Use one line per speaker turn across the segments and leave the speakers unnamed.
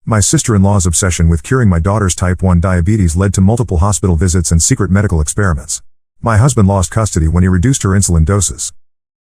My sister-in-law's obsession with curing my daughter's type 1 diabetes led to multiple hospital visits and secret medical experiments. My husband lost custody when he reduced her insulin doses.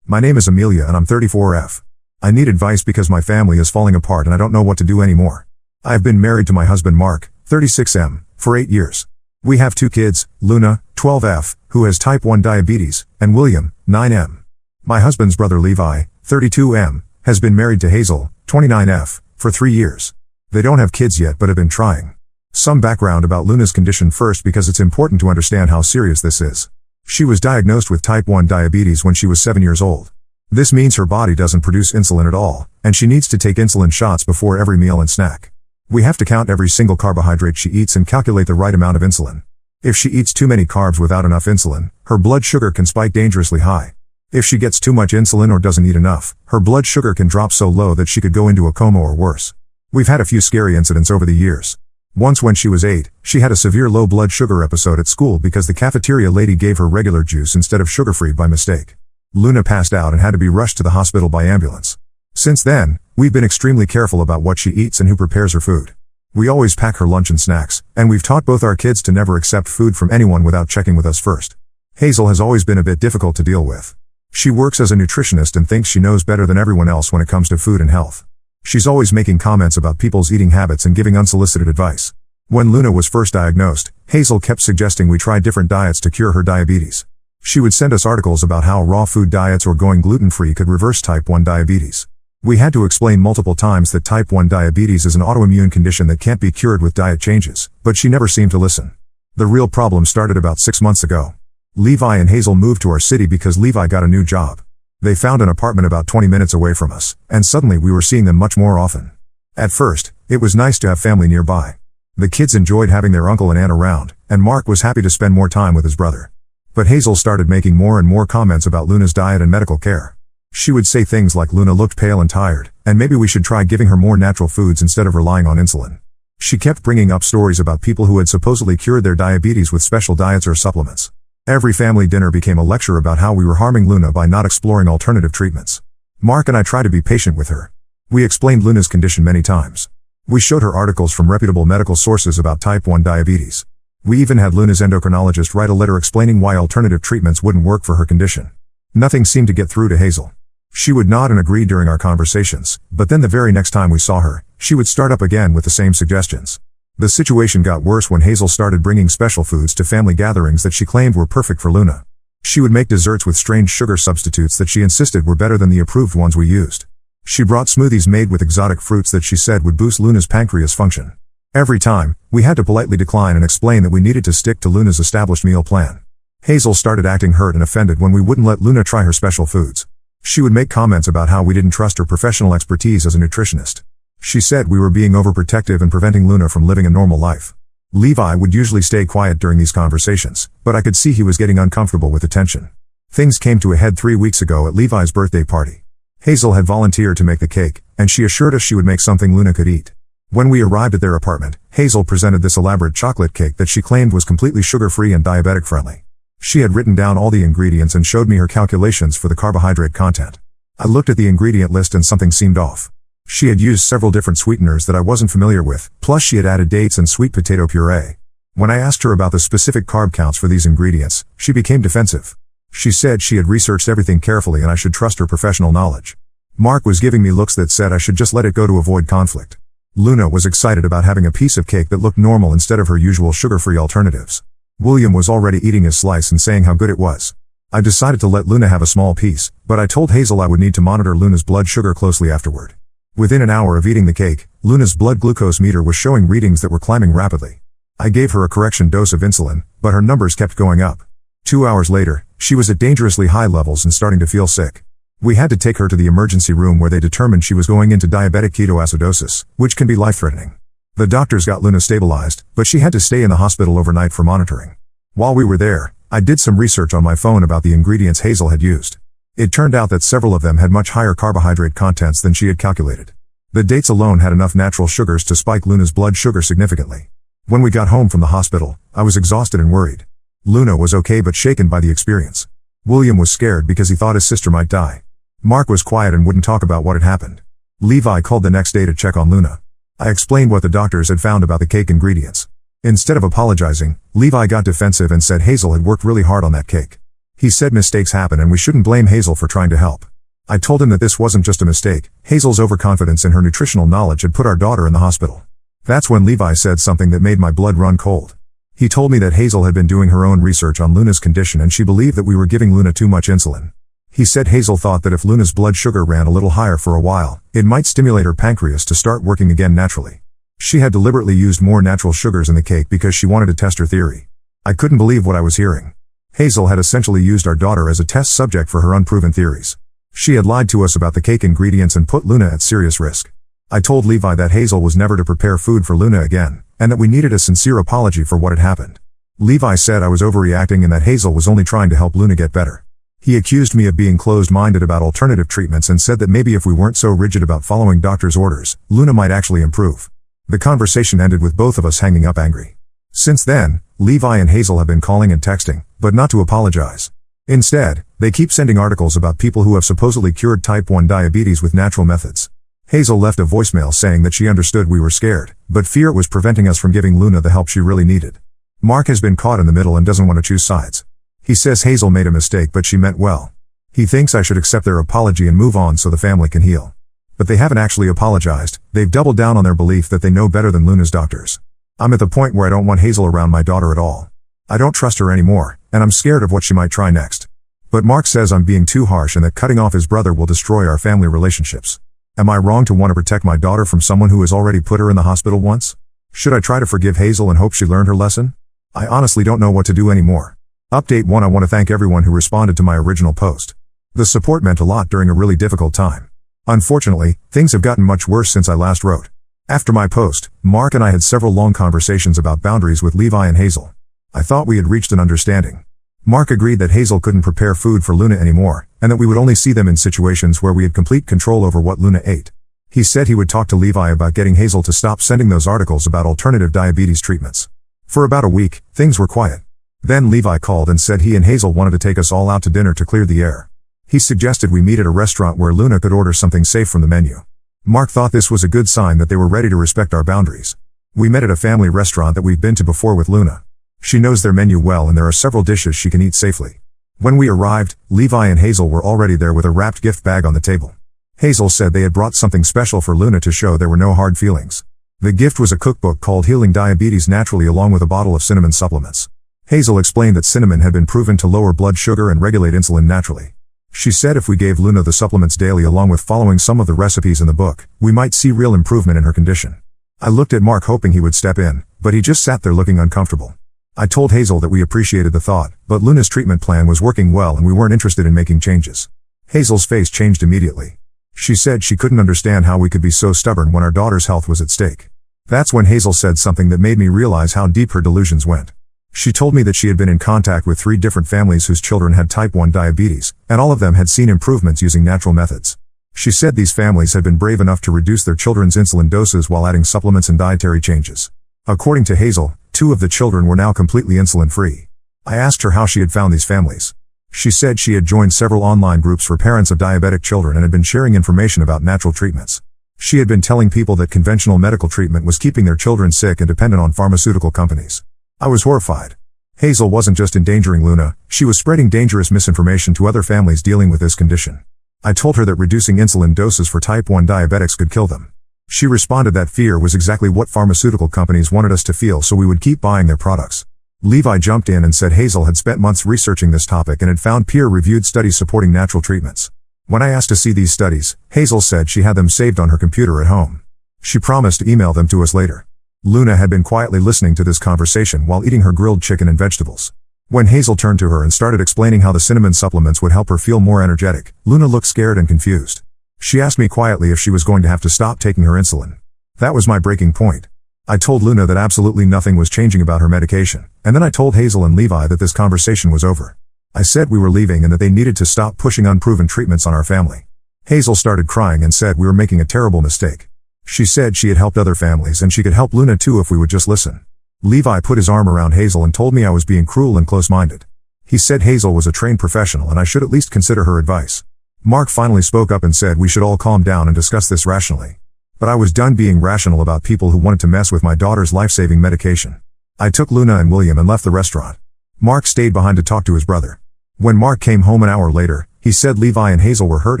My name is Amelia and I'm 34F. I need advice because my family is falling apart and I don't know what to do anymore. I have been married to my husband Mark, 36M, for 8 years. We have 2 kids, Luna, 12F, who has type 1 diabetes, and William, 9M. My husband's brother Levi, 32M, has been married to Hazel, 29F, for 3 years. They don't have kids yet but have been trying. Some background about Luna's condition first because it's important to understand how serious this is. She was diagnosed with type 1 diabetes when she was 7 years old. This means her body doesn't produce insulin at all, and she needs to take insulin shots before every meal and snack. We have to count every single carbohydrate she eats and calculate the right amount of insulin. If she eats too many carbs without enough insulin, her blood sugar can spike dangerously high. If she gets too much insulin or doesn't eat enough, her blood sugar can drop so low that she could go into a coma or worse. We've had a few scary incidents over the years. Once when she was 8, she had a severe low blood sugar episode at school because the cafeteria lady gave her regular juice instead of sugar-free by mistake. Luna passed out and had to be rushed to the hospital by ambulance. Since then, we've been extremely careful about what she eats and who prepares her food. We always pack her lunch and snacks, and we've taught both our kids to never accept food from anyone without checking with us first. Hazel has always been a bit difficult to deal with. She works as a nutritionist and thinks she knows better than everyone else when it comes to food and health. She's always making comments about people's eating habits and giving unsolicited advice. When Luna was first diagnosed, Hazel kept suggesting we try different diets to cure her diabetes. She would send us articles about how raw food diets or going gluten-free could reverse type 1 diabetes. We had to explain multiple times that type 1 diabetes is an autoimmune condition that can't be cured with diet changes, but she never seemed to listen. The real problem started about 6 months ago. Levi and Hazel moved to our city because Levi got a new job. They found an apartment about 20 minutes away from us, and suddenly we were seeing them much more often. At first, it was nice to have family nearby. The kids enjoyed having their uncle and aunt around, and Mark was happy to spend more time with his brother. But Hazel started making more and more comments about Luna's diet and medical care. She would say things like Luna looked pale and tired, and maybe we should try giving her more natural foods instead of relying on insulin. She kept bringing up stories about people who had supposedly cured their diabetes with special diets or supplements. Every family dinner became a lecture about how we were harming Luna by not exploring alternative treatments. Mark and I tried to be patient with her. We explained Luna's condition many times. We showed her articles from reputable medical sources about type 1 diabetes. We even had Luna's endocrinologist write a letter explaining why alternative treatments wouldn't work for her condition. Nothing seemed to get through to Hazel. She would nod and agree during our conversations, but then the very next time we saw her, she would start up again with the same suggestions. The situation got worse when Hazel started bringing special foods to family gatherings that she claimed were perfect for Luna. She would make desserts with strange sugar substitutes that she insisted were better than the approved ones we used. She brought smoothies made with exotic fruits that she said would boost Luna's pancreas function. Every time, we had to politely decline and explain that we needed to stick to Luna's established meal plan. Hazel started acting hurt and offended when we wouldn't let Luna try her special foods. She would make comments about how we didn't trust her professional expertise as a nutritionist. She said we were being overprotective and preventing Luna from living a normal life. Levi would usually stay quiet during these conversations, but I could see he was getting uncomfortable with the tension. Things came to a head 3 weeks ago at Levi's birthday party. Hazel had volunteered to make the cake, and she assured us she would make something Luna could eat. When we arrived at their apartment, Hazel presented this elaborate chocolate cake that she claimed was completely sugar-free and diabetic-friendly. She had written down all the ingredients and showed me her calculations for the carbohydrate content. I looked at the ingredient list and something seemed off. She had used several different sweeteners that I wasn't familiar with, plus she had added dates and sweet potato puree. When I asked her about the specific carb counts for these ingredients, she became defensive. She said she had researched everything carefully and I should trust her professional knowledge. Mark was giving me looks that said I should just let it go to avoid conflict. Luna was excited about having a piece of cake that looked normal instead of her usual sugar-free alternatives. William was already eating his slice and saying how good it was. I decided to let Luna have a small piece, but I told Hazel I would need to monitor Luna's blood sugar closely afterward. Within an hour of eating the cake, Luna's blood glucose meter was showing readings that were climbing rapidly. I gave her a correction dose of insulin, but her numbers kept going up. 2 hours later, she was at dangerously high levels and starting to feel sick. We had to take her to the emergency room where they determined she was going into diabetic ketoacidosis, which can be life-threatening. The doctors got Luna stabilized, but she had to stay in the hospital overnight for monitoring. While we were there, I did some research on my phone about the ingredients Hazel had used. It turned out that several of them had much higher carbohydrate contents than she had calculated. The dates alone had enough natural sugars to spike Luna's blood sugar significantly. When we got home from the hospital, I was exhausted and worried. Luna was okay but shaken by the experience. William was scared because he thought his sister might die. Mark was quiet and wouldn't talk about what had happened. Levi called the next day to check on Luna. I explained what the doctors had found about the cake ingredients. Instead of apologizing, Levi got defensive and said Hazel had worked really hard on that cake. He said mistakes happen and we shouldn't blame Hazel for trying to help. I told him that this wasn't just a mistake. Hazel's overconfidence in her nutritional knowledge had put our daughter in the hospital. That's when Levi said something that made my blood run cold. He told me that Hazel had been doing her own research on Luna's condition and she believed that we were giving Luna too much insulin. He said Hazel thought that if Luna's blood sugar ran a little higher for a while, it might stimulate her pancreas to start working again naturally. She had deliberately used more natural sugars in the cake because she wanted to test her theory. I couldn't believe what I was hearing. Hazel had essentially used our daughter as a test subject for her unproven theories. She had lied to us about the cake ingredients and put Luna at serious risk. I told Levi that Hazel was never to prepare food for Luna again, and that we needed a sincere apology for what had happened. Levi said I was overreacting and that Hazel was only trying to help Luna get better. He accused me of being closed-minded about alternative treatments and said that maybe if we weren't so rigid about following doctor's orders, Luna might actually improve. The conversation ended with both of us hanging up angry. Since then, Levi and Hazel have been calling and texting, but not to apologize. Instead, they keep sending articles about people who have supposedly cured type 1 diabetes with natural methods. Hazel left a voicemail saying that she understood we were scared, but fear was preventing us from giving Luna the help she really needed. Mark has been caught in the middle and doesn't want to choose sides. He says Hazel made a mistake but she meant well. He thinks I should accept their apology and move on so the family can heal. But they haven't actually apologized. They've doubled down on their belief that they know better than Luna's doctors. I'm at the point where I don't want Hazel around my daughter at all. I don't trust her anymore, and I'm scared of what she might try next. But Mark says I'm being too harsh and that cutting off his brother will destroy our family relationships. Am I wrong to want to protect my daughter from someone who has already put her in the hospital once? Should I try to forgive Hazel and hope she learned her lesson? I honestly don't know what to do anymore. Update 1: I want to thank everyone who responded to my original post. The support meant a lot during a really difficult time. Unfortunately, things have gotten much worse since I last wrote. After my post, Mark and I had several long conversations about boundaries with Levi and Hazel. I thought we had reached an understanding. Mark agreed that Hazel couldn't prepare food for Luna anymore, and that we would only see them in situations where we had complete control over what Luna ate. He said he would talk to Levi about getting Hazel to stop sending those articles about alternative diabetes treatments. For about a week, things were quiet. Then Levi called and said he and Hazel wanted to take us all out to dinner to clear the air. He suggested we meet at a restaurant where Luna could order something safe from the menu. Mark thought this was a good sign that they were ready to respect our boundaries. We met at a family restaurant that we've been to before with Luna. She knows their menu well and there are several dishes she can eat safely. When we arrived, Levi and Hazel were already there with a wrapped gift bag on the table. Hazel said they had brought something special for Luna to show there were no hard feelings. The gift was a cookbook called Healing Diabetes Naturally along with a bottle of cinnamon supplements. Hazel explained that cinnamon had been proven to lower blood sugar and regulate insulin naturally. She said if we gave Luna the supplements daily along with following some of the recipes in the book, we might see real improvement in her condition. I looked at Mark hoping he would step in, but he just sat there looking uncomfortable. I told Hazel that we appreciated the thought, but Luna's treatment plan was working well and we weren't interested in making changes. Hazel's face changed immediately. She said she couldn't understand how we could be so stubborn when our daughter's health was at stake. That's when Hazel said something that made me realize how deep her delusions went. She told me that she had been in contact with 3 different families whose children had type 1 diabetes, and all of them had seen improvements using natural methods. She said these families had been brave enough to reduce their children's insulin doses while adding supplements and dietary changes. According to Hazel, 2 of the children were now completely insulin-free. I asked her how she had found these families. She said she had joined several online groups for parents of diabetic children and had been sharing information about natural treatments. She had been telling people that conventional medical treatment was keeping their children sick and dependent on pharmaceutical companies. I was horrified. Hazel wasn't just endangering Luna, she was spreading dangerous misinformation to other families dealing with this condition. I told her that reducing insulin doses for type 1 diabetics could kill them. She responded that fear was exactly what pharmaceutical companies wanted us to feel so we would keep buying their products. Levi jumped in and said Hazel had spent months researching this topic and had found peer-reviewed studies supporting natural treatments. When I asked to see these studies, Hazel said she had them saved on her computer at home. She promised to email them to us later. Luna had been quietly listening to this conversation while eating her grilled chicken and vegetables. When Hazel turned to her and started explaining how the cinnamon supplements would help her feel more energetic, Luna looked scared and confused. She asked me quietly if she was going to have to stop taking her insulin. That was my breaking point. I told Luna that absolutely nothing was changing about her medication, and then I told Hazel and Levi that this conversation was over. I said we were leaving and that they needed to stop pushing unproven treatments on our family. Hazel started crying and said we were making a terrible mistake. She said she had helped other families and she could help Luna too if we would just listen. Levi put his arm around Hazel and told me I was being cruel and close-minded. He said Hazel was a trained professional and I should at least consider her advice. Mark finally spoke up and said we should all calm down and discuss this rationally. But I was done being rational about people who wanted to mess with my daughter's life-saving medication. I took Luna and William and left the restaurant. Mark stayed behind to talk to his brother. When Mark came home an hour later, he said Levi and Hazel were hurt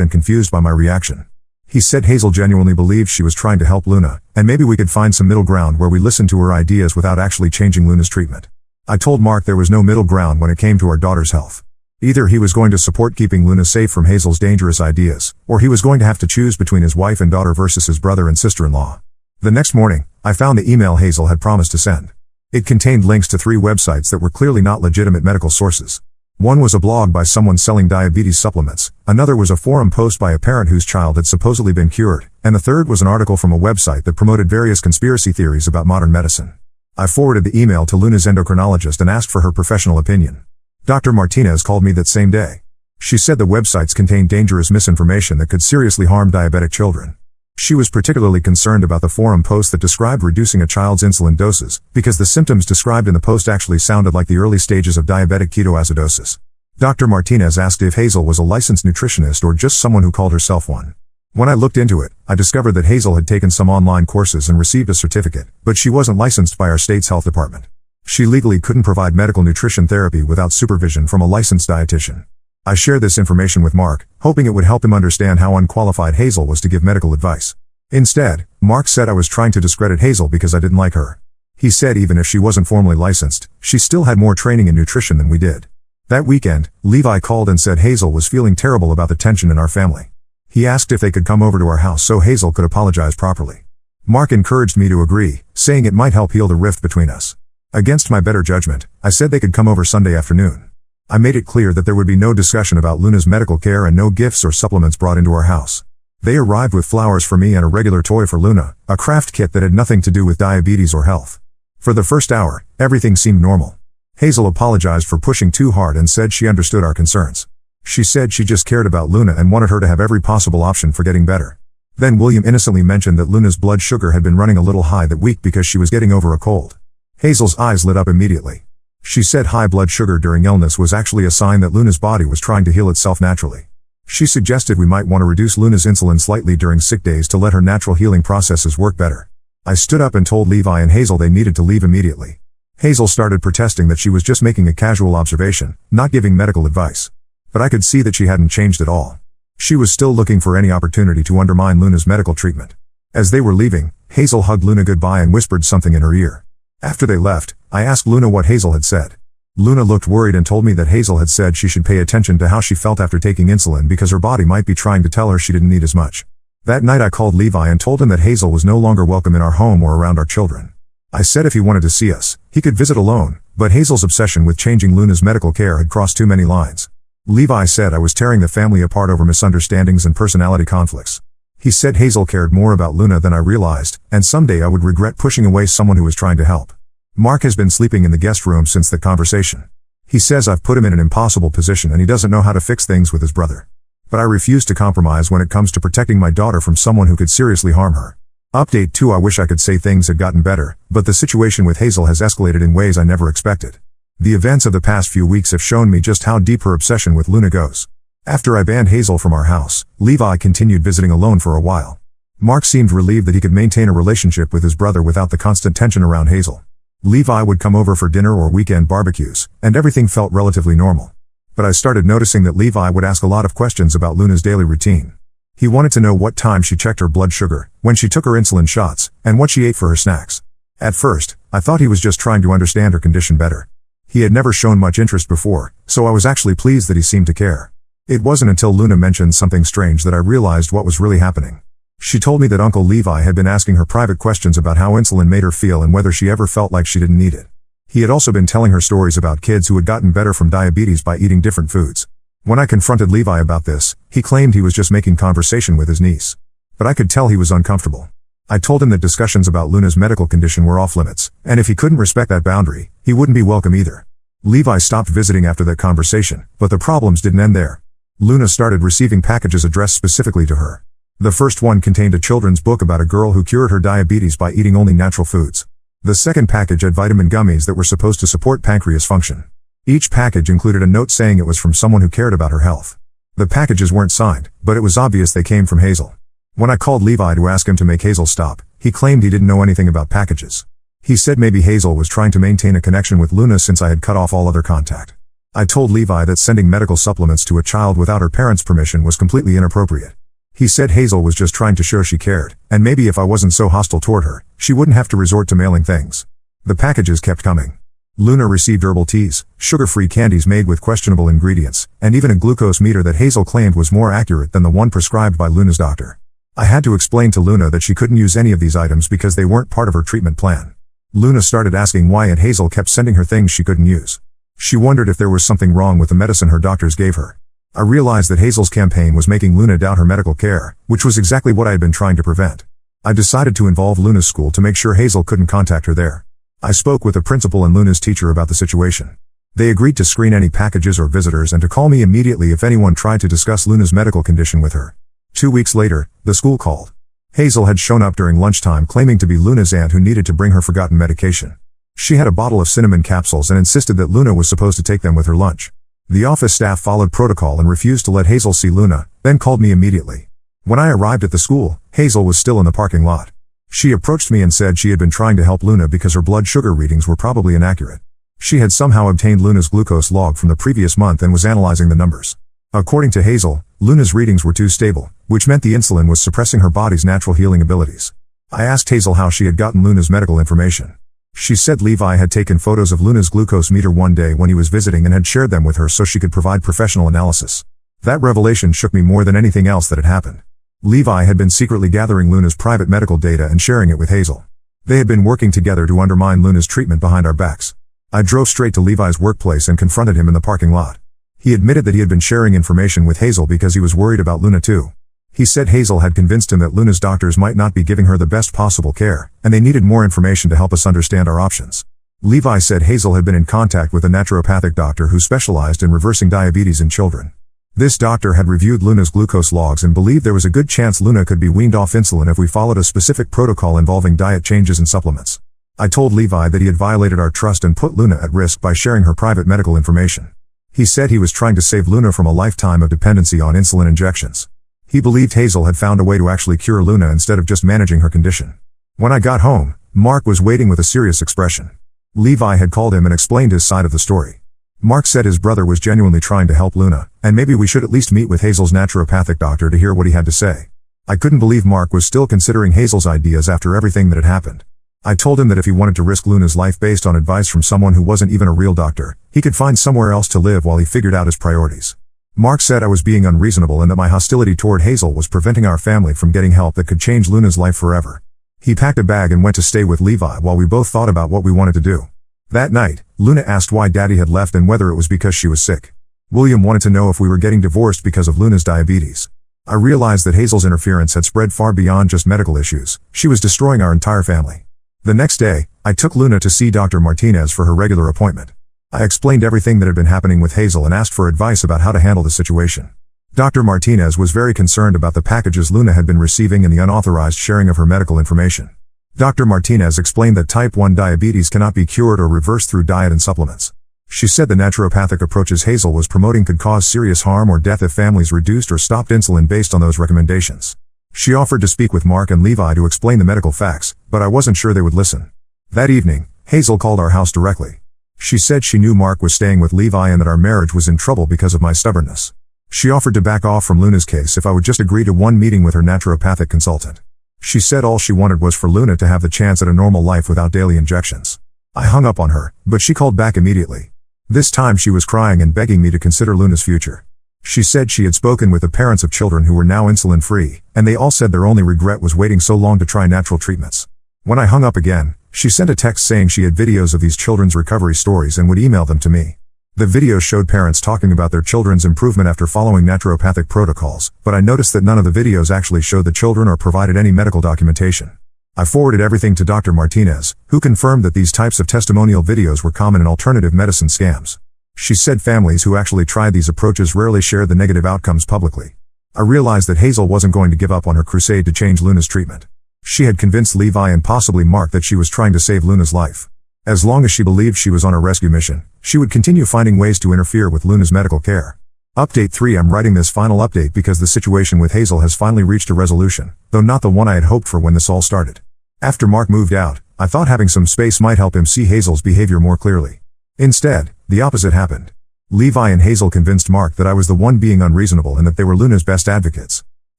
and confused by my reaction. He said Hazel genuinely believed she was trying to help Luna, and maybe we could find some middle ground where we listened to her ideas without actually changing Luna's treatment. I told Mark there was no middle ground when it came to our daughter's health. Either he was going to support keeping Luna safe from Hazel's dangerous ideas, or he was going to have to choose between his wife and daughter versus his brother and sister-in-law. The next morning, I found the email Hazel had promised to send. It contained links to 3 websites that were clearly not legitimate medical sources. One was a blog by someone selling diabetes supplements, another was a forum post by a parent whose child had supposedly been cured, and the third was an article from a website that promoted various conspiracy theories about modern medicine. I forwarded the email to Luna's endocrinologist and asked for her professional opinion. Dr. Martinez called me that same day. She said the websites contained dangerous misinformation that could seriously harm diabetic children. She was particularly concerned about the forum post that described reducing a child's insulin doses, because the symptoms described in the post actually sounded like the early stages of diabetic ketoacidosis. Dr. Martinez asked if Hazel was a licensed nutritionist or just someone who called herself one. When I looked into it, I discovered that Hazel had taken some online courses and received a certificate, but she wasn't licensed by our state's health department. She legally couldn't provide medical nutrition therapy without supervision from a licensed dietitian. I shared this information with Mark, hoping it would help him understand how unqualified Hazel was to give medical advice. Instead, Mark said I was trying to discredit Hazel because I didn't like her. He said even if she wasn't formally licensed, she still had more training in nutrition than we did. That weekend, Levi called and said Hazel was feeling terrible about the tension in our family. He asked if they could come over to our house so Hazel could apologize properly. Mark encouraged me to agree, saying it might help heal the rift between us. Against my better judgment, I said they could come over Sunday afternoon. I made it clear that there would be no discussion about Luna's medical care and no gifts or supplements brought into our house. They arrived with flowers for me and a regular toy for Luna, a craft kit that had nothing to do with diabetes or health. For the first hour, everything seemed normal. Hazel apologized for pushing too hard and said she understood our concerns. She said she just cared about Luna and wanted her to have every possible option for getting better. Then William innocently mentioned that Luna's blood sugar had been running a little high that week because she was getting over a cold. Hazel's eyes lit up immediately. She said high blood sugar during illness was actually a sign that Luna's body was trying to heal itself naturally. She suggested we might want to reduce Luna's insulin slightly during sick days to let her natural healing processes work better. I stood up and told Levi and Hazel they needed to leave immediately. Hazel started protesting that she was just making a casual observation, not giving medical advice. But I could see that she hadn't changed at all. She was still looking for any opportunity to undermine Luna's medical treatment. As they were leaving, Hazel hugged Luna goodbye and whispered something in her ear. After they left, I asked Luna what Hazel had said. Luna looked worried and told me that Hazel had said she should pay attention to how she felt after taking insulin because her body might be trying to tell her she didn't need as much. That night I called Levi and told him that Hazel was no longer welcome in our home or around our children. I said if he wanted to see us, he could visit alone, but Hazel's obsession with changing Luna's medical care had crossed too many lines. Levi said I was tearing the family apart over misunderstandings and personality conflicts. He said Hazel cared more about Luna than I realized, and someday I would regret pushing away someone who was trying to help. Mark has been sleeping in the guest room since the conversation. He says I've put him in an impossible position and he doesn't know how to fix things with his brother. But I refuse to compromise when it comes to protecting my daughter from someone who could seriously harm her. Update 2: I wish I could say things had gotten better, but the situation with Hazel has escalated in ways I never expected. The events of the past few weeks have shown me just how deep her obsession with Luna goes. After I banned Hazel from our house, Levi continued visiting alone for a while. Mark seemed relieved that he could maintain a relationship with his brother without the constant tension around Hazel. Levi would come over for dinner or weekend barbecues, and everything felt relatively normal. But I started noticing that Levi would ask a lot of questions about Luna's daily routine. He wanted to know what time she checked her blood sugar, when she took her insulin shots, and what she ate for her snacks. At first, I thought he was just trying to understand her condition better. He had never shown much interest before, so I was actually pleased that he seemed to care. It wasn't until Luna mentioned something strange that I realized what was really happening. She told me that Uncle Levi had been asking her private questions about how insulin made her feel and whether she ever felt like she didn't need it. He had also been telling her stories about kids who had gotten better from diabetes by eating different foods. When I confronted Levi about this, he claimed he was just making conversation with his niece. But I could tell he was uncomfortable. I told him that discussions about Luna's medical condition were off limits, and if he couldn't respect that boundary, he wouldn't be welcome either. Levi stopped visiting after that conversation, but the problems didn't end there. Luna started receiving packages addressed specifically to her. The first one contained a children's book about a girl who cured her diabetes by eating only natural foods. The second package had vitamin gummies that were supposed to support pancreas function. Each package included a note saying it was from someone who cared about her health. The packages weren't signed, but it was obvious they came from Hazel. When I called Levi to ask him to make Hazel stop, he claimed he didn't know anything about packages. He said maybe Hazel was trying to maintain a connection with Luna since I had cut off all other contact. I told Levi that sending medical supplements to a child without her parents' permission was completely inappropriate. He said Hazel was just trying to show she cared, and maybe if I wasn't so hostile toward her, she wouldn't have to resort to mailing things. The packages kept coming. Luna received herbal teas, sugar-free candies made with questionable ingredients, and even a glucose meter that Hazel claimed was more accurate than the one prescribed by Luna's doctor. I had to explain to Luna that she couldn't use any of these items because they weren't part of her treatment plan. Luna started asking why Aunt Hazel kept sending her things she couldn't use. She wondered if there was something wrong with the medicine her doctors gave her. I realized that Hazel's campaign was making Luna doubt her medical care, which was exactly what I had been trying to prevent. I decided to involve Luna's school to make sure Hazel couldn't contact her there. I spoke with the principal and Luna's teacher about the situation. They agreed to screen any packages or visitors and to call me immediately if anyone tried to discuss Luna's medical condition with her. 2 weeks later, the school called. Hazel had shown up during lunchtime claiming to be Luna's aunt who needed to bring her forgotten medication. She had a bottle of cinnamon capsules and insisted that Luna was supposed to take them with her lunch. The office staff followed protocol and refused to let Hazel see Luna, then called me immediately. When I arrived at the school, Hazel was still in the parking lot. She approached me and said she had been trying to help Luna because her blood sugar readings were probably inaccurate. She had somehow obtained Luna's glucose log from the previous month and was analyzing the numbers. According to Hazel, Luna's readings were too stable, which meant the insulin was suppressing her body's natural healing abilities. I asked Hazel how she had gotten Luna's medical information. She said Levi had taken photos of Luna's glucose meter one day when he was visiting and had shared them with her so she could provide professional analysis. That revelation shook me more than anything else that had happened. Levi had been secretly gathering Luna's private medical data and sharing it with Hazel. They had been working together to undermine Luna's treatment behind our backs. I drove straight to Levi's workplace and confronted him in the parking lot. He admitted that he had been sharing information with Hazel because he was worried about Luna too. He said Hazel had convinced him that Luna's doctors might not be giving her the best possible care, and they needed more information to help us understand our options. Levi said Hazel had been in contact with a naturopathic doctor who specialized in reversing diabetes in children. This doctor had reviewed Luna's glucose logs and believed there was a good chance Luna could be weaned off insulin if we followed a specific protocol involving diet changes and supplements. I told Levi that he had violated our trust and put Luna at risk by sharing her private medical information. He said he was trying to save Luna from a lifetime of dependency on insulin injections. He believed Hazel had found a way to actually cure Luna instead of just managing her condition. When I got home, Mark was waiting with a serious expression. Levi had called him and explained his side of the story. Mark said his brother was genuinely trying to help Luna, and maybe we should at least meet with Hazel's naturopathic doctor to hear what he had to say. I couldn't believe Mark was still considering Hazel's ideas after everything that had happened. I told him that if he wanted to risk Luna's life based on advice from someone who wasn't even a real doctor, he could find somewhere else to live while he figured out his priorities. Mark said I was being unreasonable and that my hostility toward Hazel was preventing our family from getting help that could change Luna's life forever. He packed a bag and went to stay with Levi while we both thought about what we wanted to do. That night, Luna asked why Daddy had left and whether it was because she was sick. William wanted to know if we were getting divorced because of Luna's diabetes. I realized that Hazel's interference had spread far beyond just medical issues. She was destroying our entire family. The next day, I took Luna to see Dr. Martinez for her regular appointment. I explained everything that had been happening with Hazel and asked for advice about how to handle the situation. Dr. Martinez was very concerned about the packages Luna had been receiving and the unauthorized sharing of her medical information. Dr. Martinez explained that type 1 diabetes cannot be cured or reversed through diet and supplements. She said the naturopathic approaches Hazel was promoting could cause serious harm or death if families reduced or stopped insulin based on those recommendations. She offered to speak with Mark and Levi to explain the medical facts, but I wasn't sure they would listen. That evening, Hazel called our house directly. She said she knew Mark was staying with Levi and that our marriage was in trouble because of my stubbornness. She offered to back off from Luna's case if I would just agree to one meeting with her naturopathic consultant. She said all she wanted was for Luna to have the chance at a normal life without daily injections. I hung up on her, but she called back immediately. This time she was crying and begging me to consider Luna's future. She said she had spoken with the parents of children who were now insulin-free, and they all said their only regret was waiting so long to try natural treatments. When I hung up again, she sent a text saying she had videos of these children's recovery stories and would email them to me. The videos showed parents talking about their children's improvement after following naturopathic protocols, but I noticed that none of the videos actually showed the children or provided any medical documentation. I forwarded everything to Dr. Martinez, who confirmed that these types of testimonial videos were common in alternative medicine scams. She said families who actually tried these approaches rarely shared the negative outcomes publicly. I realized that Hazel wasn't going to give up on her crusade to change Luna's treatment. She had convinced Levi and possibly Mark that she was trying to save Luna's life. As long as she believed she was on a rescue mission, she would continue finding ways to interfere with Luna's medical care. Update 3. I'm writing this final update because the situation with Hazel has finally reached a resolution, though not the one I had hoped for when this all started. After Mark moved out, I thought having some space might help him see Hazel's behavior more clearly. Instead, the opposite happened. Levi and Hazel convinced Mark that I was the one being unreasonable and that they were Luna's best advocates.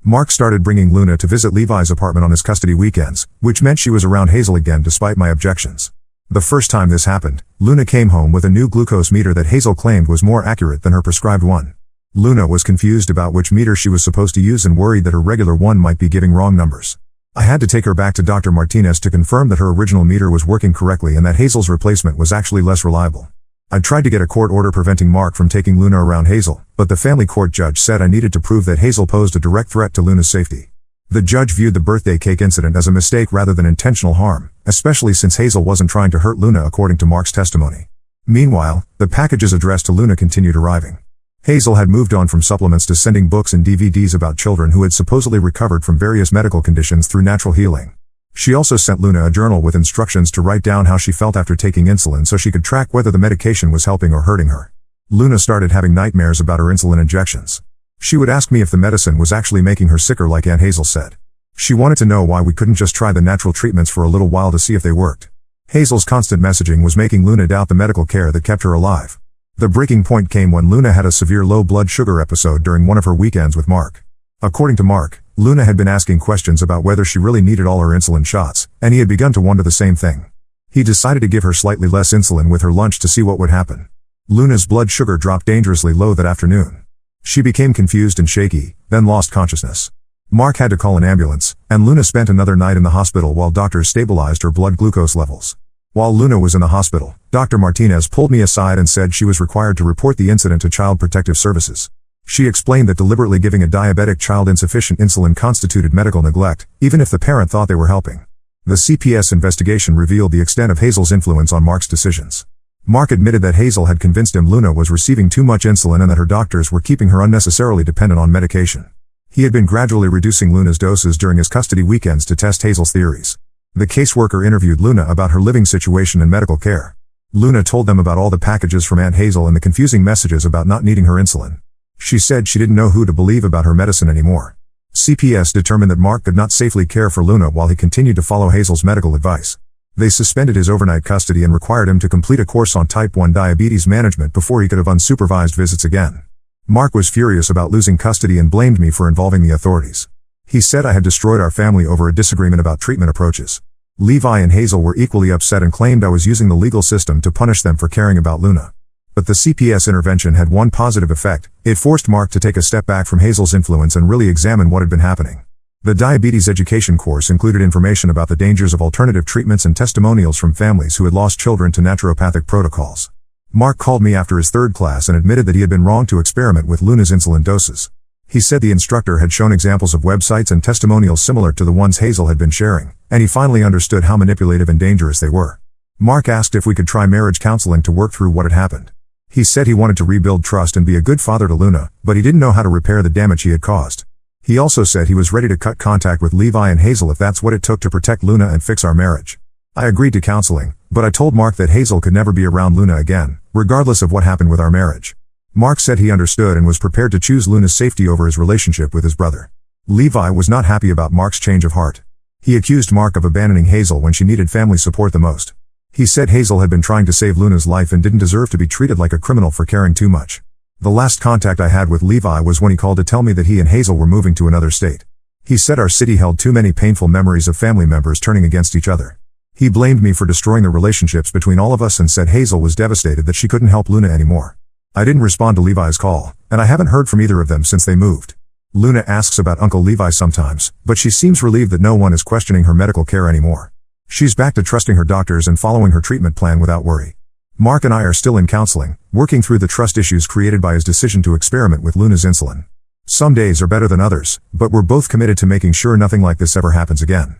Mark started bringing Luna to visit Levi's apartment on his custody weekends, which meant she was around Hazel again despite my objections. The first time this happened, Luna came home with a new glucose meter that Hazel claimed was more accurate than her prescribed one. Luna was confused about which meter she was supposed to use and worried that her regular one might be giving wrong numbers. I had to take her back to Dr. Martinez to confirm that her original meter was working correctly and that Hazel's replacement was actually less reliable. I tried to get a court order preventing Mark from taking Luna around Hazel, but the family court judge said I needed to prove that Hazel posed a direct threat to Luna's safety. The judge viewed the birthday cake incident as a mistake rather than intentional harm, especially since Hazel wasn't trying to hurt Luna according to Mark's testimony. Meanwhile, the packages addressed to Luna continued arriving. Hazel had moved on from supplements to sending books and DVDs about children who had supposedly recovered from various medical conditions through natural healing. She also sent Luna a journal with instructions to write down how she felt after taking insulin so she could track whether the medication was helping or hurting her. Luna started having nightmares about her insulin injections. She would ask me if the medicine was actually making her sicker like Aunt Hazel said. She wanted to know why we couldn't just try the natural treatments for a little while to see if they worked. Hazel's constant messaging was making Luna doubt the medical care that kept her alive. The breaking point came when Luna had a severe low blood sugar episode during one of her weekends with Mark. According to Mark, Luna had been asking questions about whether she really needed all her insulin shots, and he had begun to wonder the same thing. He decided to give her slightly less insulin with her lunch to see what would happen. Luna's blood sugar dropped dangerously low that afternoon. She became confused and shaky, then lost consciousness. Mark had to call an ambulance, and Luna spent another night in the hospital while doctors stabilized her blood glucose levels. While Luna was in the hospital, Dr. Martinez pulled me aside and said she was required to report the incident to Child Protective Services. She explained that deliberately giving a diabetic child insufficient insulin constituted medical neglect, even if the parent thought they were helping. The CPS investigation revealed the extent of Hazel's influence on Mark's decisions. Mark admitted that Hazel had convinced him Luna was receiving too much insulin and that her doctors were keeping her unnecessarily dependent on medication. He had been gradually reducing Luna's doses during his custody weekends to test Hazel's theories. The caseworker interviewed Luna about her living situation and medical care. Luna told them about all the packages from Aunt Hazel and the confusing messages about not needing her insulin. She said she didn't know who to believe about her medicine anymore. CPS determined that Mark could not safely care for Luna while he continued to follow Hazel's medical advice. They suspended his overnight custody and required him to complete a course on type 1 diabetes management before he could have unsupervised visits again. Mark was furious about losing custody and blamed me for involving the authorities. He said I had destroyed our family over a disagreement about treatment approaches. Levi and Hazel were equally upset and claimed I was using the legal system to punish them for caring about Luna. But the CPS intervention had one positive effect. It forced Mark to take a step back from Hazel's influence and really examine what had been happening. The diabetes education course included information about the dangers of alternative treatments and testimonials from families who had lost children to naturopathic protocols. Mark called me after his third class and admitted that he had been wrong to experiment with Luna's insulin doses. He said the instructor had shown examples of websites and testimonials similar to the ones Hazel had been sharing, and he finally understood how manipulative and dangerous they were. Mark asked if we could try marriage counseling to work through what had happened. He said he wanted to rebuild trust and be a good father to Luna, but he didn't know how to repair the damage he had caused. He also said he was ready to cut contact with Levi and Hazel if that's what it took to protect Luna and fix our marriage. I agreed to counseling, but I told Mark that Hazel could never be around Luna again, regardless of what happened with our marriage. Mark said he understood and was prepared to choose Luna's safety over his relationship with his brother. Levi was not happy about Mark's change of heart. He accused Mark of abandoning Hazel when she needed family support the most. He said Hazel had been trying to save Luna's life and didn't deserve to be treated like a criminal for caring too much. The last contact I had with Levi was when he called to tell me that he and Hazel were moving to another state. He said our city held too many painful memories of family members turning against each other. He blamed me for destroying the relationships between all of us and said Hazel was devastated that she couldn't help Luna anymore. I didn't respond to Levi's call, and I haven't heard from either of them since they moved. Luna asks about Uncle Levi sometimes, but she seems relieved that no one is questioning her medical care anymore. She's back to trusting her doctors and following her treatment plan without worry. Mark and I are still in counseling, working through the trust issues created by his decision to experiment with Luna's insulin. Some days are better than others, but we're both committed to making sure nothing like this ever happens again.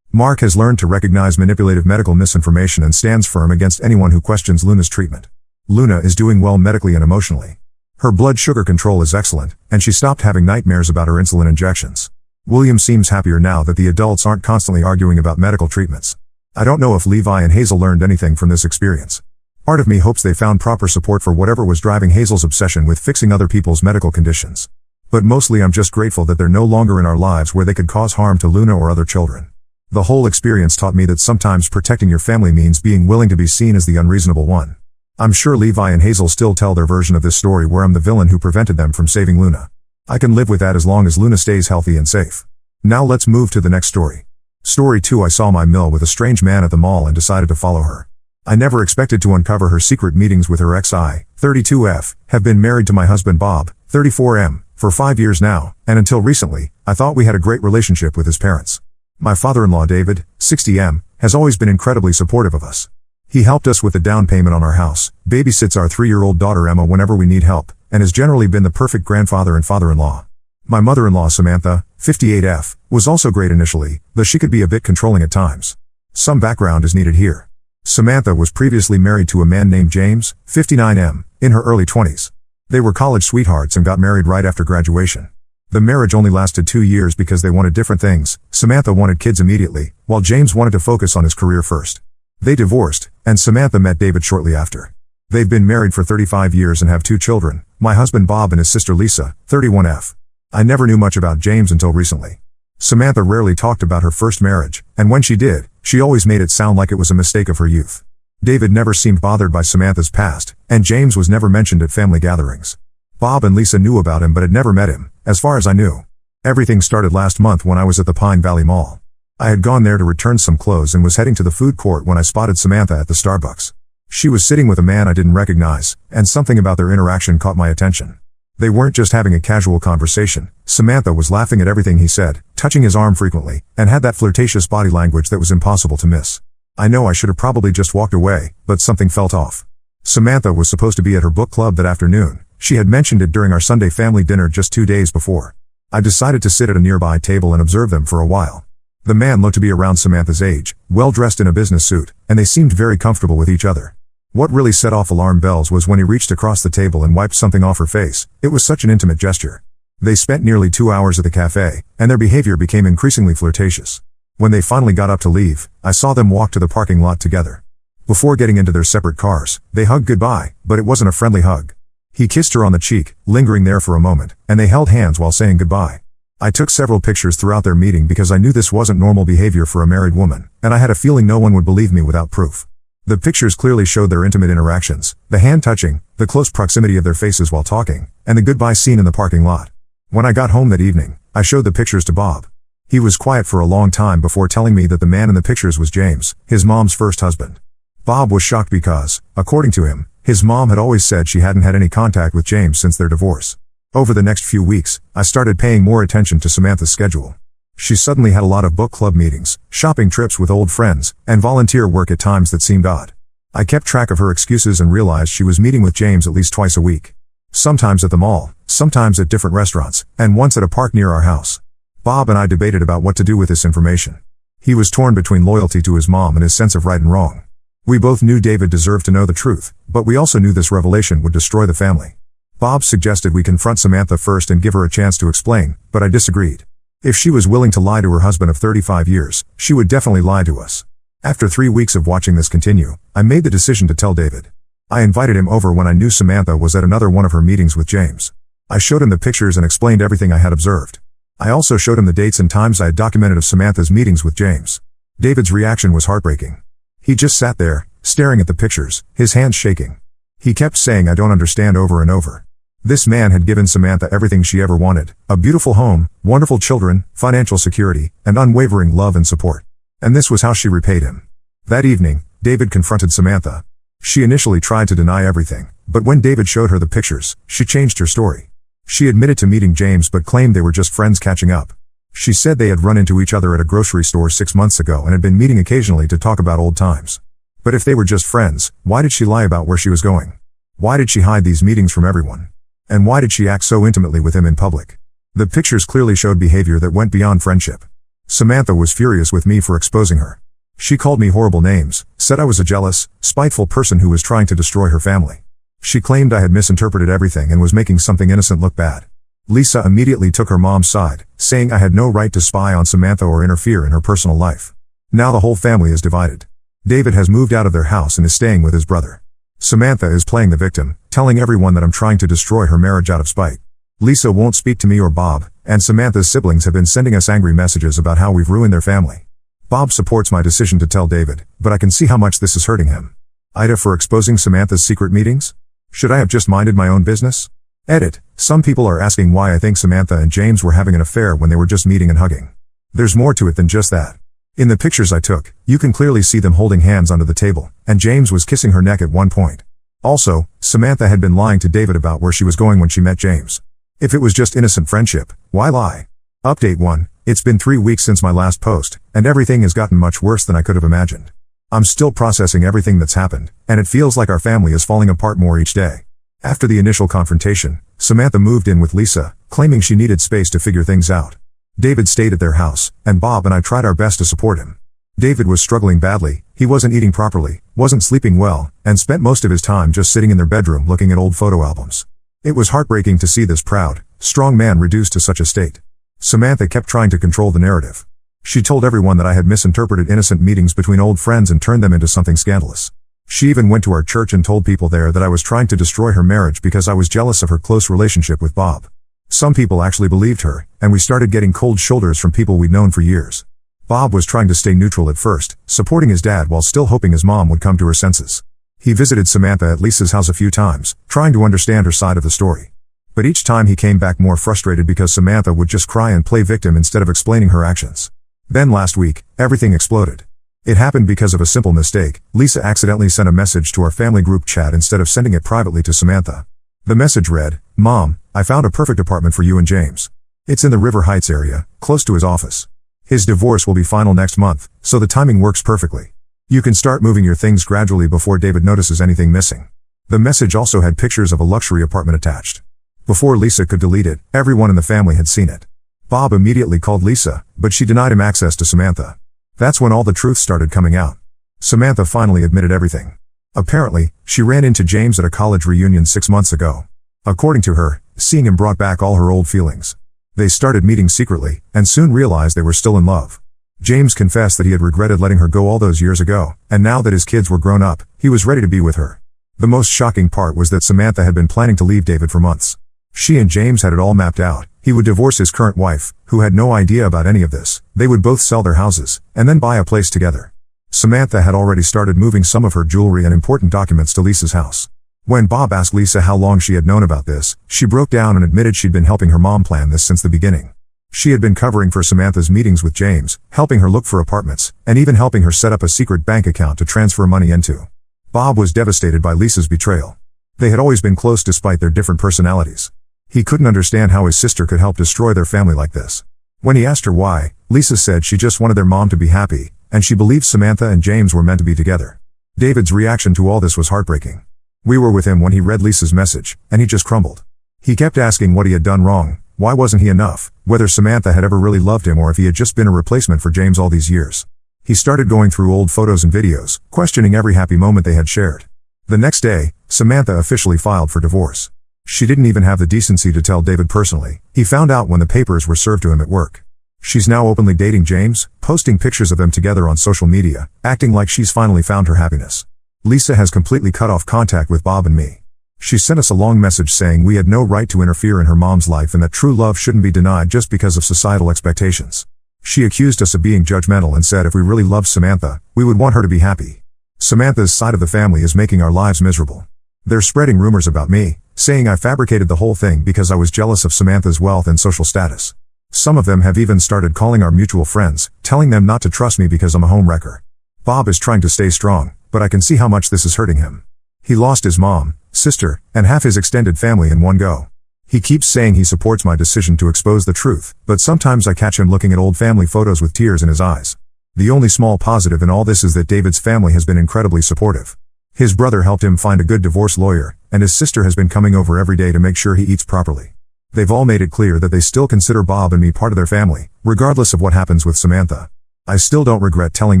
Mark has learned to recognize manipulative medical misinformation and stands firm against anyone who questions Luna's treatment. Luna is doing well medically and emotionally. Her blood sugar control is excellent, and she stopped having nightmares about her insulin injections. William seems happier now that the adults aren't constantly arguing about medical treatments. I don't know if Levi and Hazel learned anything from this experience. Part of me hopes they found proper support for whatever was driving Hazel's obsession with fixing other people's medical conditions. But mostly I'm just grateful that they're no longer in our lives where they could cause harm to Luna or other children. The whole experience taught me that sometimes protecting your family means being willing to be seen as the unreasonable one. I'm sure Levi and Hazel still tell their version of this story where I'm the villain who prevented them from saving Luna. I can live with that as long as Luna stays healthy and safe. Now let's move to the next story. Story 2. I saw my Mill with a strange man at the mall and decided to follow her. I never expected to uncover her secret meetings with her ex. I, 32F, have been married to my husband Bob, 34M, for 5 years now, and until recently, I thought we had a great relationship with his parents. My father-in-law David, 60M, has always been incredibly supportive of us. He helped us with the down payment on our house, babysits our 3-year-old daughter Emma whenever we need help, and has generally been the perfect grandfather and father-in-law. My mother-in-law Samantha, 58F, was also great initially, though she could be a bit controlling at times. Some background is needed here. Samantha was previously married to a man named James, 59M, in her early 20s. They were college sweethearts and got married right after graduation. The marriage only lasted 2 years because they wanted different things. Samantha wanted kids immediately, while James wanted to focus on his career first. They divorced, and Samantha met David shortly after. They've been married for 35 years and have 2 children, my husband Bob and his sister Lisa, 31F. I never knew much about James until recently. Samantha rarely talked about her first marriage, and when she did, she always made it sound like it was a mistake of her youth. David never seemed bothered by Samantha's past, and James was never mentioned at family gatherings. Bob and Lisa knew about him but had never met him, as far as I knew. Everything started last month when I was at the Pine Valley Mall. I had gone there to return some clothes and was heading to the food court when I spotted Samantha at the Starbucks. She was sitting with a man I didn't recognize, and something about their interaction caught my attention. They weren't just having a casual conversation. Samantha was laughing at everything he said, touching his arm frequently, and had that flirtatious body language that was impossible to miss. I know I should have probably just walked away, but something felt off. Samantha was supposed to be at her book club that afternoon. She had mentioned it during our Sunday family dinner just 2 days before. I decided to sit at a nearby table and observe them for a while. The man looked to be around Samantha's age, well dressed in a business suit, and they seemed very comfortable with each other. What really set off alarm bells was when he reached across the table and wiped something off her face. It was such an intimate gesture. They spent nearly 2 hours at the cafe, and their behavior became increasingly flirtatious. When they finally got up to leave, I saw them walk to the parking lot together. Before getting into their separate cars, they hugged goodbye, but it wasn't a friendly hug. He kissed her on the cheek, lingering there for a moment, and they held hands while saying goodbye. I took several pictures throughout their meeting because I knew this wasn't normal behavior for a married woman, and I had a feeling no one would believe me without proof. The pictures clearly showed their intimate interactions, the hand touching, the close proximity of their faces while talking, and the goodbye scene in the parking lot. When I got home that evening, I showed the pictures to Bob. He was quiet for a long time before telling me that the man in the pictures was James, his mom's first husband. Bob was shocked because, according to him, his mom had always said she hadn't had any contact with James since their divorce. Over the next few weeks, I started paying more attention to Samantha's schedule. She suddenly had a lot of book club meetings, shopping trips with old friends, and volunteer work at times that seemed odd. I kept track of her excuses and realized she was meeting with James at least twice a week. Sometimes at the mall, sometimes at different restaurants, and once at a park near our house. Bob and I debated about what to do with this information. He was torn between loyalty to his mom and his sense of right and wrong. We both knew David deserved to know the truth, but we also knew this revelation would destroy the family. Bob suggested we confront Samantha first and give her a chance to explain, but I disagreed. If she was willing to lie to her husband of 35 years, she would definitely lie to us. After 3 weeks of watching this continue, I made the decision to tell David. I invited him over when I knew Samantha was at another one of her meetings with James. I showed him the pictures and explained everything I had observed. I also showed him the dates and times I had documented of Samantha's meetings with James. David's reaction was heartbreaking. He just sat there, staring at the pictures, his hands shaking. He kept saying I don't understand over and over. This man had given Samantha everything she ever wanted, a beautiful home, wonderful children, financial security, and unwavering love and support. And this was how she repaid him. That evening, David confronted Samantha. She initially tried to deny everything, but when David showed her the pictures, she changed her story. She admitted to meeting James but claimed they were just friends catching up. She said they had run into each other at a grocery store 6 months ago and had been meeting occasionally to talk about old times. But if they were just friends, why did she lie about where she was going? Why did she hide these meetings from everyone? And why did she act so intimately with him in public? The pictures clearly showed behavior that went beyond friendship. Samantha was furious with me for exposing her. She called me horrible names, said I was a jealous, spiteful person who was trying to destroy her family. She claimed I had misinterpreted everything and was making something innocent look bad. Lisa immediately took her mom's side, saying I had no right to spy on Samantha or interfere in her personal life. Now the whole family is divided. David has moved out of their house and is staying with his brother. Samantha is playing the victim, telling everyone that I'm trying to destroy her marriage out of spite. Lisa won't speak to me or Bob, and Samantha's siblings have been sending us angry messages about how we've ruined their family. Bob supports my decision to tell David, but I can see how much this is hurting him. Ida for exposing Samantha's secret meetings? Should I have just minded my own business? Edit. Some people are asking why I think Samantha and James were having an affair when they were just meeting and hugging. There's more to it than just that. In the pictures I took, you can clearly see them holding hands under the table, and James was kissing her neck at one point. Also, Samantha had been lying to David about where she was going when she met James. If it was just innocent friendship, why lie? Update 1. It's been 3 weeks since my last post, and everything has gotten much worse than I could have imagined. I'm still processing everything that's happened, and it feels like our family is falling apart more each day. After the initial confrontation, Samantha moved in with Lisa, claiming she needed space to figure things out. David stayed at their house, and Bob and I tried our best to support him. David was struggling badly, he wasn't eating properly, wasn't sleeping well, and spent most of his time just sitting in their bedroom looking at old photo albums. It was heartbreaking to see this proud, strong man reduced to such a state. Samantha kept trying to control the narrative. She told everyone that I had misinterpreted innocent meetings between old friends and turned them into something scandalous. She even went to our church and told people there that I was trying to destroy her marriage because I was jealous of her close relationship with Bob. Some people actually believed her, and we started getting cold shoulders from people we'd known for years. Bob was trying to stay neutral at first, supporting his dad while still hoping his mom would come to her senses. He visited Samantha at Lisa's house a few times, trying to understand her side of the story. But each time he came back more frustrated because Samantha would just cry and play victim instead of explaining her actions. Then last week, everything exploded. It happened because of a simple mistake. Lisa accidentally sent a message to our family group chat instead of sending it privately to Samantha. The message read, "Mom, I found a perfect apartment for you and James. It's in the River Heights area, close to his office. His divorce will be final next month, so the timing works perfectly. You can start moving your things gradually before David notices anything missing." The message also had pictures of a luxury apartment attached. Before Lisa could delete it, everyone in the family had seen it. Bob immediately called Lisa, but she denied him access to Samantha. That's when all the truth started coming out. Samantha finally admitted everything. Apparently, she ran into James at a college reunion 6 months ago. According to her, seeing him brought back all her old feelings. They started meeting secretly, and soon realized they were still in love. James confessed that he had regretted letting her go all those years ago, and now that his kids were grown up, he was ready to be with her. The most shocking part was that Samantha had been planning to leave David for months. She and James had it all mapped out. He would divorce his current wife, who had no idea about any of this. They would both sell their houses, and then buy a place together. Samantha had already started moving some of her jewelry and important documents to Lisa's house. When Bob asked Lisa how long she had known about this, she broke down and admitted she'd been helping her mom plan this since the beginning. She had been covering for Samantha's meetings with James, helping her look for apartments, and even helping her set up a secret bank account to transfer money into. Bob was devastated by Lisa's betrayal. They had always been close despite their different personalities. He couldn't understand how his sister could help destroy their family like this. When he asked her why, Lisa said she just wanted their mom to be happy, and she believed Samantha and James were meant to be together. David's reaction to all this was heartbreaking. We were with him when he read Lisa's message, and he just crumbled. He kept asking what he had done wrong, why wasn't he enough, whether Samantha had ever really loved him or if he had just been a replacement for James all these years. He started going through old photos and videos, questioning every happy moment they had shared. The next day, Samantha officially filed for divorce. She didn't even have the decency to tell David personally. He found out when the papers were served to him at work. She's now openly dating James, posting pictures of them together on social media, acting like she's finally found her happiness. Lisa has completely cut off contact with Bob and me. She sent us a long message saying we had no right to interfere in her mom's life and that true love shouldn't be denied just because of societal expectations. She accused us of being judgmental and said if we really loved Samantha, we would want her to be happy. Samantha's side of the family is making our lives miserable. They're spreading rumors about me, saying I fabricated the whole thing because I was jealous of Samantha's wealth and social status. Some of them have even started calling our mutual friends, telling them not to trust me because I'm a homewrecker. Bob is trying to stay strong, but I can see how much this is hurting him. He lost his mom, sister, and half his extended family in one go. He keeps saying he supports my decision to expose the truth, but sometimes I catch him looking at old family photos with tears in his eyes. The only small positive in all this is that David's family has been incredibly supportive. His brother helped him find a good divorce lawyer, and his sister has been coming over every day to make sure he eats properly. They've all made it clear that they still consider Bob and me part of their family, regardless of what happens with Samantha. I still don't regret telling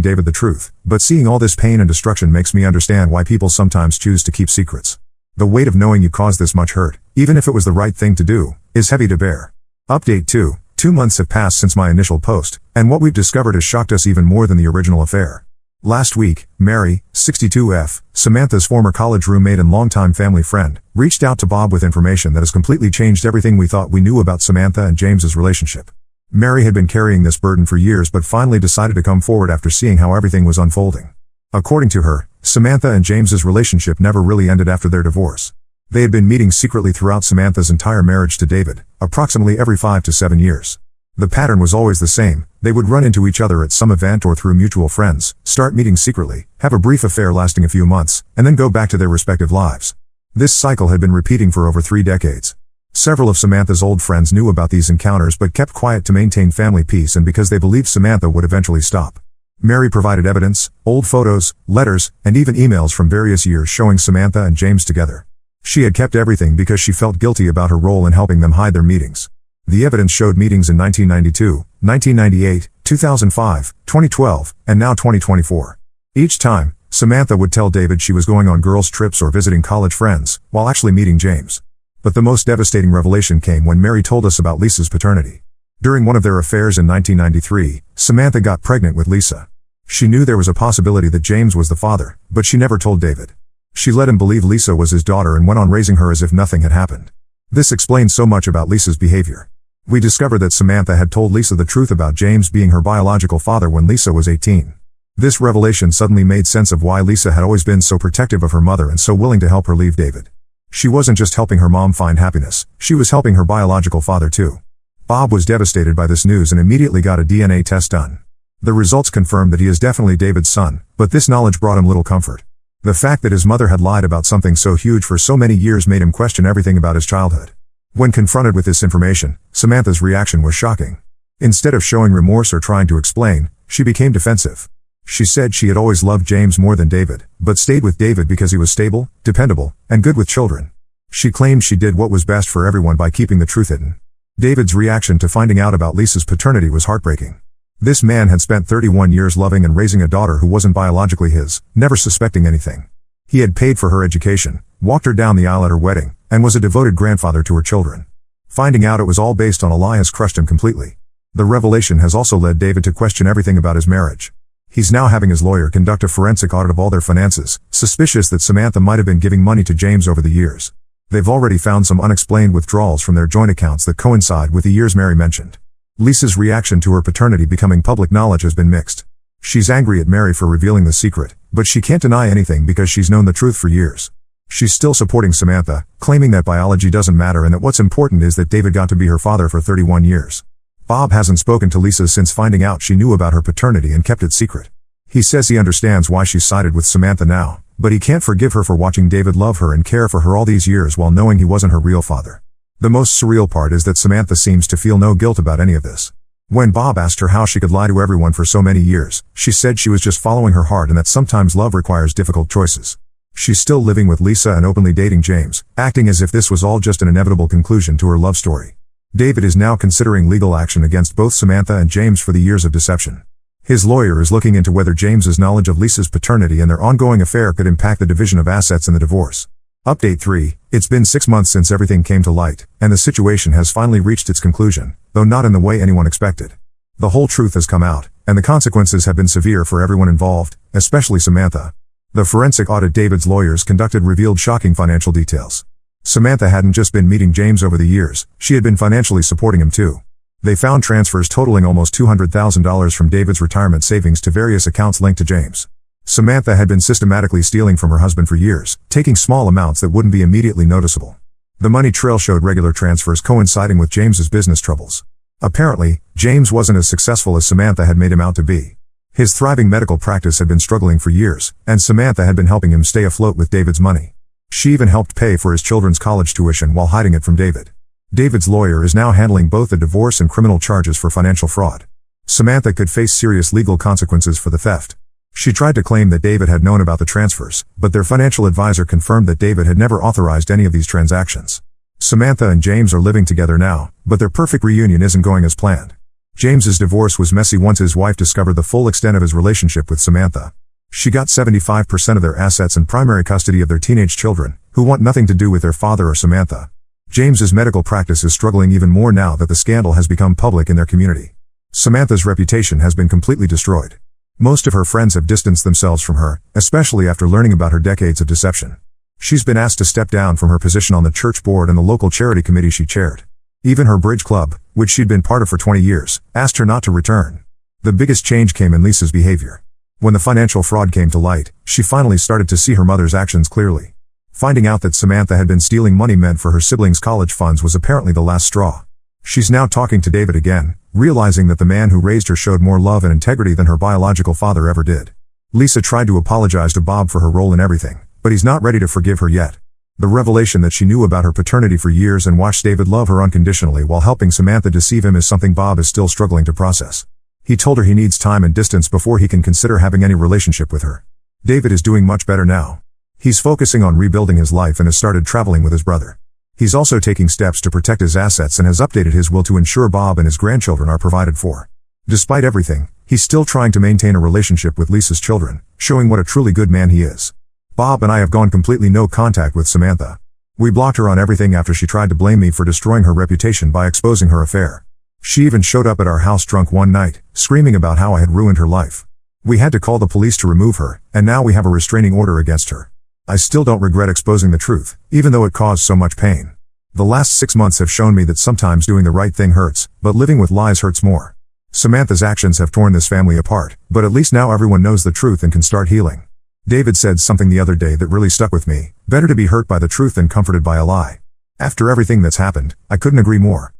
David the truth, but seeing all this pain and destruction makes me understand why people sometimes choose to keep secrets. The weight of knowing you caused this much hurt, even if it was the right thing to do, is heavy to bear. Update 2. 2 months have passed since my initial post, and what we've discovered has shocked us even more than the original affair. Last week, Mary, 62F, Samantha's former college roommate and longtime family friend, reached out to Bob with information that has completely changed everything we thought we knew about Samantha and James's relationship. Mary had been carrying this burden for years but finally decided to come forward after seeing how everything was unfolding. According to her, Samantha and James's relationship never really ended after their divorce. They had been meeting secretly throughout Samantha's entire marriage to David, approximately every 5 to 7 years. The pattern was always the same. They would run into each other at some event or through mutual friends, start meeting secretly, have a brief affair lasting a few months, and then go back to their respective lives. This cycle had been repeating for over 3 decades. Several of Samantha's old friends knew about these encounters but kept quiet to maintain family peace and because they believed Samantha would eventually stop. Mary provided evidence, old photos, letters, and even emails from various years showing Samantha and James together. She had kept everything because she felt guilty about her role in helping them hide their meetings. The evidence showed meetings in 1992, 1998, 2005, 2012, and now 2024. Each time, Samantha would tell David she was going on girls' trips or visiting college friends, while actually meeting James. But the most devastating revelation came when Mary told us about Lisa's paternity. During one of their affairs in 1993, Samantha got pregnant with Lisa. She knew there was a possibility that James was the father, but she never told David. She let him believe Lisa was his daughter and went on raising her as if nothing had happened. This explains so much about Lisa's behavior. We discovered that Samantha had told Lisa the truth about James being her biological father when Lisa was 18. This revelation suddenly made sense of why Lisa had always been so protective of her mother and so willing to help her leave David. She wasn't just helping her mom find happiness, she was helping her biological father too. Bob was devastated by this news and immediately got a DNA test done. The results confirmed that he is definitely David's son, but this knowledge brought him little comfort. The fact that his mother had lied about something so huge for so many years made him question everything about his childhood. When confronted with this information, Samantha's reaction was shocking. Instead of showing remorse or trying to explain, she became defensive. She said she had always loved James more than David, but stayed with David because he was stable, dependable, and good with children. She claimed she did what was best for everyone by keeping the truth hidden. David's reaction to finding out about Lisa's paternity was heartbreaking. This man had spent 31 years loving and raising a daughter who wasn't biologically his, never suspecting anything. He had paid for her education, walked her down the aisle at her wedding, and was a devoted grandfather to her children. Finding out it was all based on a lie has crushed him completely. The revelation has also led David to question everything about his marriage. He's now having his lawyer conduct a forensic audit of all their finances, suspicious that Samantha might have been giving money to James over the years. They've already found some unexplained withdrawals from their joint accounts that coincide with the years Mary mentioned. Lisa's reaction to her paternity becoming public knowledge has been mixed. She's angry at Mary for revealing the secret, but she can't deny anything because she's known the truth for years. She's still supporting Samantha, claiming that biology doesn't matter and that what's important is that David got to be her father for 31 years. Bob hasn't spoken to Lisa since finding out she knew about her paternity and kept it secret. He says he understands why she's sided with Samantha now, but he can't forgive her for watching David love her and care for her all these years while knowing he wasn't her real father. The most surreal part is that Samantha seems to feel no guilt about any of this. When Bob asked her how she could lie to everyone for so many years, she said she was just following her heart and that sometimes love requires difficult choices. She's still living with Lisa and openly dating James, acting as if this was all just an inevitable conclusion to her love story. David is now considering legal action against both Samantha and James for the years of deception. His lawyer is looking into whether James's knowledge of Lisa's paternity and their ongoing affair could impact the division of assets in the divorce. Update 3. It's been 6 months since everything came to light, and the situation has finally reached its conclusion, though not in the way anyone expected. The whole truth has come out, and the consequences have been severe for everyone involved, especially Samantha. The forensic audit David's lawyers conducted revealed shocking financial details. Samantha hadn't just been meeting James over the years, she had been financially supporting him too. They found transfers totaling almost $200,000 from David's retirement savings to various accounts linked to James. Samantha had been systematically stealing from her husband for years, taking small amounts that wouldn't be immediately noticeable. The money trail showed regular transfers coinciding with James's business troubles. Apparently, James wasn't as successful as Samantha had made him out to be. His thriving medical practice had been struggling for years, and Samantha had been helping him stay afloat with David's money. She even helped pay for his children's college tuition while hiding it from David. David's lawyer is now handling both the divorce and criminal charges for financial fraud. Samantha could face serious legal consequences for the theft. She tried to claim that David had known about the transfers, but their financial advisor confirmed that David had never authorized any of these transactions. Samantha and James are living together now, but their perfect reunion isn't going as planned. James's divorce was messy once his wife discovered the full extent of his relationship with Samantha. She got 75% of their assets and primary custody of their teenage children, who want nothing to do with their father or Samantha. James's medical practice is struggling even more now that the scandal has become public in their community. Samantha's reputation has been completely destroyed. Most of her friends have distanced themselves from her, especially after learning about her decades of deception. She's been asked to step down from her position on the church board and the local charity committee she chaired. Even her bridge club, which she'd been part of for 20 years, asked her not to return. The biggest change came in Lisa's behavior. When the financial fraud came to light, she finally started to see her mother's actions clearly. Finding out that Samantha had been stealing money meant for her siblings' college funds was apparently the last straw. She's now talking to David again, realizing that the man who raised her showed more love and integrity than her biological father ever did. Lisa tried to apologize to Bob for her role in everything, but he's not ready to forgive her yet. The revelation that she knew about her paternity for years and watched David love her unconditionally while helping Samantha deceive him is something Bob is still struggling to process. He told her he needs time and distance before he can consider having any relationship with her. David is doing much better now. He's focusing on rebuilding his life and has started traveling with his brother. He's also taking steps to protect his assets and has updated his will to ensure Bob and his grandchildren are provided for. Despite everything, he's still trying to maintain a relationship with Lisa's children, showing what a truly good man he is. Bob and I have gone completely no contact with Samantha. We blocked her on everything after she tried to blame me for destroying her reputation by exposing her affair. She even showed up at our house drunk one night, screaming about how I had ruined her life. We had to call the police to remove her, and now we have a restraining order against her. I still don't regret exposing the truth, even though it caused so much pain. The last 6 months have shown me that sometimes doing the right thing hurts, but living with lies hurts more. Samantha's actions have torn this family apart, but at least now everyone knows the truth and can start healing. David said something the other day that really stuck with me: better to be hurt by the truth than comforted by a lie. After everything that's happened, I couldn't agree more.